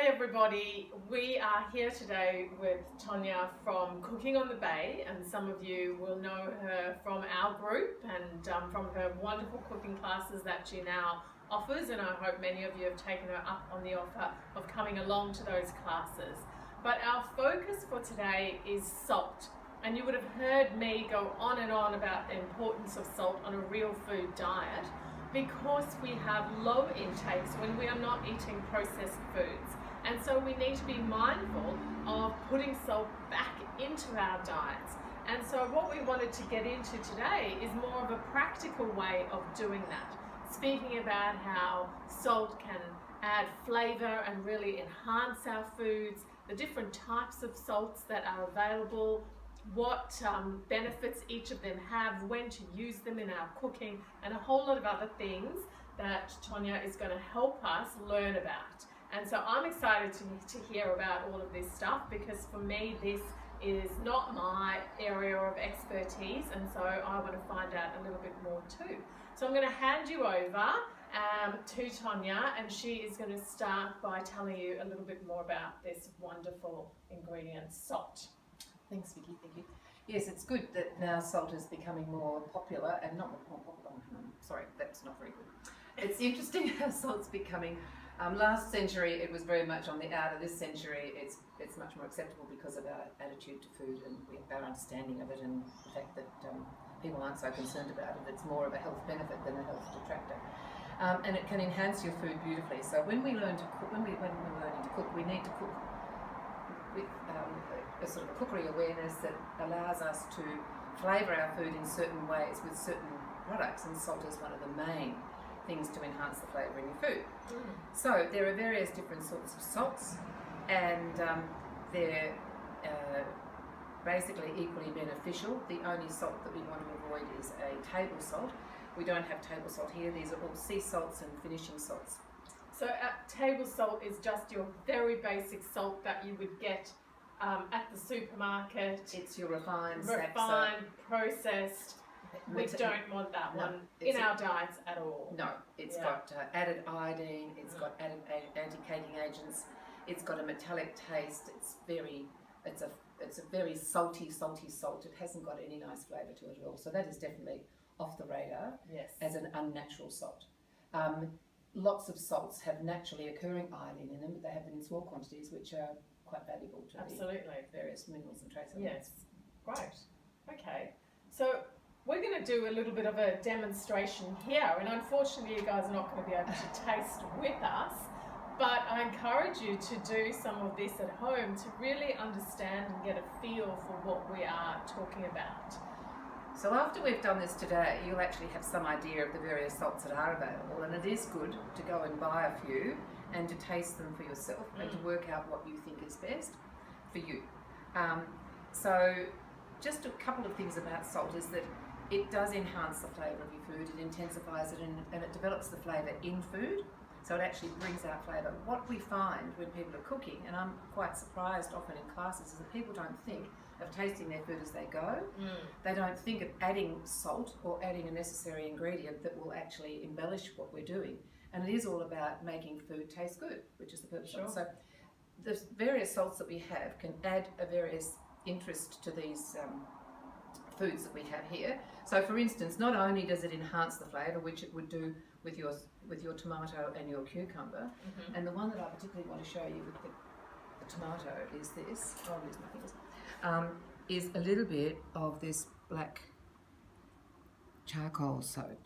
G'day everybody, we are here today with Tonya from Cooking on the Bay, and some of you will know her from our group and from her wonderful cooking classes that she now offers, and I hope many of you have taken her up on the offer of coming along to those classes. But our focus for today is salt, and you would have heard me go on and on about the importance of salt on a real food diet, because we have low intakes when we are not eating processed foods. And so we need to be mindful of putting salt back into our diets. And so what we wanted to get into today is more of a practical way of doing that. Speaking about how salt can add flavour and really enhance our foods, the different types of salts that are available, what benefits each of them have, when to use them in our cooking, and a whole lot of other things that Tonya is going to help us learn about. And so I'm excited to hear about all of this stuff, because for me this is not my area of expertise, and so I want to find out a little bit more too. So I'm going to hand you over to Tonya, and she is going to start by telling you a little bit more about this wonderful ingredient, salt. Thanks, Vicky. Thank you. Yes, it's good that now salt is becoming more popular, and not more popular. Sorry, that's not very good. It's interesting how salt's becoming. Last century, it was very much on the outer. This century, it's much more acceptable because of our attitude to food and our understanding of it, and the fact that people aren't so concerned about it. It's more of a health benefit than a health detractor, and it can enhance your food beautifully. So when we learn to cook, when we're learning to cook, we need to cook with a sort of a cookery awareness that allows us to flavour our food in certain ways with certain products, and salt is one of the main things to enhance the flavour in your food. So there are various different sorts of salts, and they're basically equally beneficial. The only salt that we want to avoid is a table salt. We don't have table salt here. These are all sea salts and finishing salts. So table salt is just your very basic salt that you would get at the supermarket. It's your refined, processed. We don't want that one in our diets at all. No, it's got added iodine, it's got added anti-caking agents, it's got a metallic taste. It's a very salty salt. It hasn't got any nice flavour to it at all. So that is definitely off the radar as an unnatural salt. Lots of salts have naturally occurring iodine in them, but they have them in small quantities, which are quite valuable to the various minerals and trace elements. Yes, great. Okay, so we're going to do a little bit of a demonstration here, and unfortunately you guys are not going to be able to taste with us, but I encourage you to do some of this at home to really understand and get a feel for what we are talking about. So after we've done this today, you'll actually have some idea of the various salts that are available, and it is good to go and buy a few and to taste them for yourself and to work out what you think is best for you. So just a couple of things about salt is that it does enhance the flavour of your food, it intensifies it, and it develops the flavour in food, so it actually brings out flavour. What we find when people are cooking, and I'm quite surprised often in classes, is that people don't think of tasting their food as they go. They don't think of adding salt or adding a necessary ingredient that will actually embellish what we're doing. And it is all about making food taste good, which is the purpose of it. So the various salts that we have can add a various interest to these foods that we have here. So for instance, not only does it enhance the flavour, which it would do with your tomato and your cucumber, and the one that I particularly want to show you with the tomato is this. I'll use my fingers. Is a little bit of this black charcoal salt.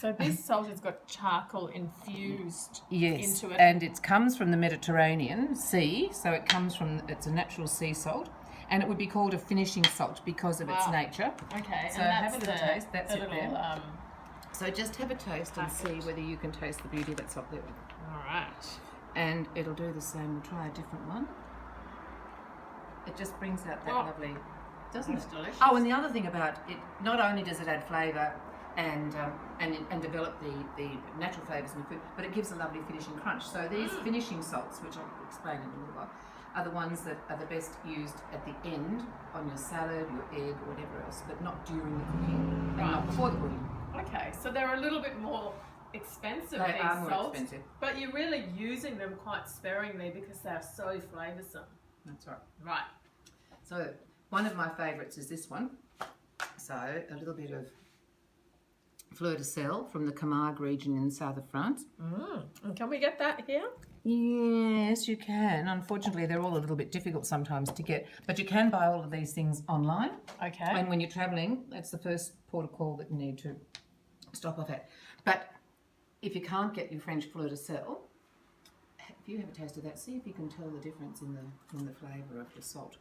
So this salt has got charcoal infused into it. And it comes from the Mediterranean Sea, so it's a natural sea salt, and it would be called a finishing salt because of its nature. Okay, so and have a little taste. That's it there. So just have a taste and see whether you can taste the beauty that's up there. All right. And it'll do the same. We'll try a different one. It just brings out that lovely, doesn't it? Delicious. Oh, and the other thing about it, not only does it add flavour and develop the natural flavours in the food, but it gives a lovely finishing crunch. So these finishing salts, which I'll explain in a little while, are the ones that are the best used at the end on your salad, your egg, or whatever else, but not during the cooking and not before the cooking. Okay, so they're a little bit more expensive. They these are more salts, expensive. but you're really using them quite sparingly because they're so flavoursome. That's right. Right. So one of my favourites is this one. So a little bit of fleur de sel from the Camargue region in the south of France. And can we get that here? Yes, you can. Unfortunately, they're all a little bit difficult sometimes to get, but you can buy all of these things online. Okay. And when you're travelling, that's the first port of call that you need to stop off at. But if you can't get your French fleur de sel, if you have a taste of that, see if you can tell the difference in the flavour of the salt.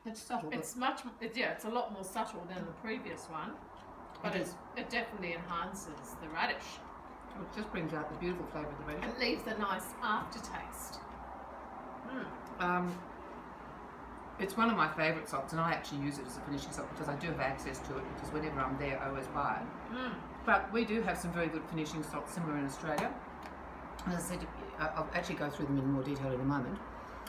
It's subtle. It's it's a lot more subtle than the previous one, but it definitely enhances the radish. It just brings out the beautiful flavour of the radish. It leaves a nice aftertaste. It's one of my favourite salts, and I actually use it as a finishing salt because I do have access to it, because whenever I'm there I always buy it. But we do have some very good finishing salts similar in Australia. As I said, I'll actually go through them in more detail in a moment.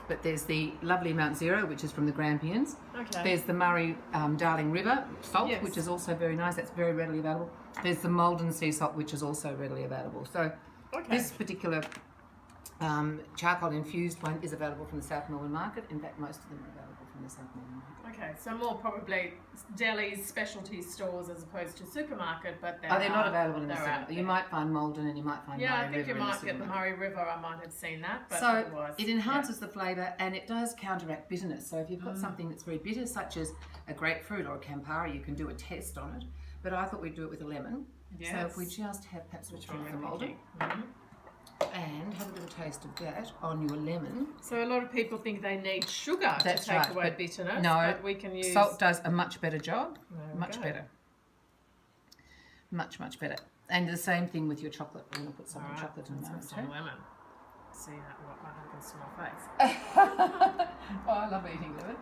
But there's the lovely Mount Zero, which is from the Grampians. Okay. There's the Murray Darling River salt, Yes. which is also very nice. That's very readily available. There's the Malden Sea salt, which is also readily available. So this particular charcoal infused one is available from the South Melbourne market. In fact, most of them are available from the South Melbourne market. Okay, so more probably delis, specialty stores as opposed to supermarket, but they're not available in the they're out supermarket. You there. might find Malden and you might find Yeah, Murray I think River you in the might get the supermarket. Murray River. I might have seen that, but So otherwise, it enhances the flavour, and it does counteract bitterness. So if you've got something that's very bitter, such as a grapefruit or a Campari, you can do a test on it. But I thought we'd do it with a lemon. Yes. So if we just have perhaps a Which bit one of the we're Malden picking. and have a little taste of that on your lemon. So a lot of people think they need sugar That's to take right, away but bitterness, no, but we can use Salt does a much better job. There we Much go. better. Much, much better. And the same thing with your chocolate. We're going to put some Alright, chocolate in let's there. put some lemon. See what happens to my face. Oh, I love eating lemon.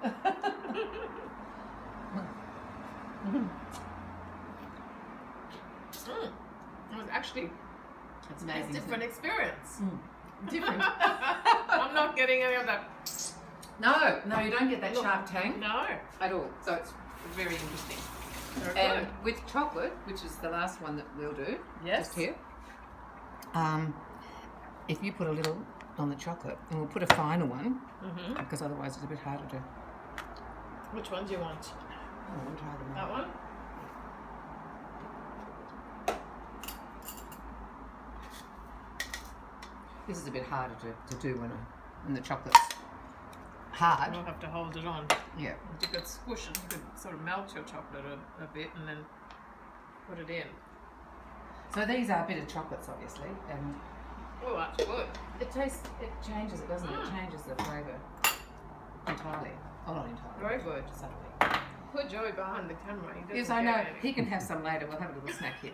It was actually It's a amazing. different experience. Different. I'm not getting any of that. No, you don't get that Look, sharp tang No. at all. So it's very interesting. Very And good. with chocolate, which is the last one that we'll do, Yes. just here, if you put a little on the chocolate, and we'll put a finer one, because otherwise it's a bit harder to... Which one do you want? Oh, we'll try them That out. one? This is a bit harder to do when the chocolate's hard. You'll have to hold it on. Yeah. You could squish it, you could sort of melt your chocolate a bit and then put it in. So these are bitter chocolates, obviously, and Oh, that's good. it changes it, doesn't it? It changes the flavour entirely. Oh, not entirely. Very good. Subtly. Put Joey behind the camera. He Yes, doesn't I know. get any. He can have some later. We'll have a little snack here.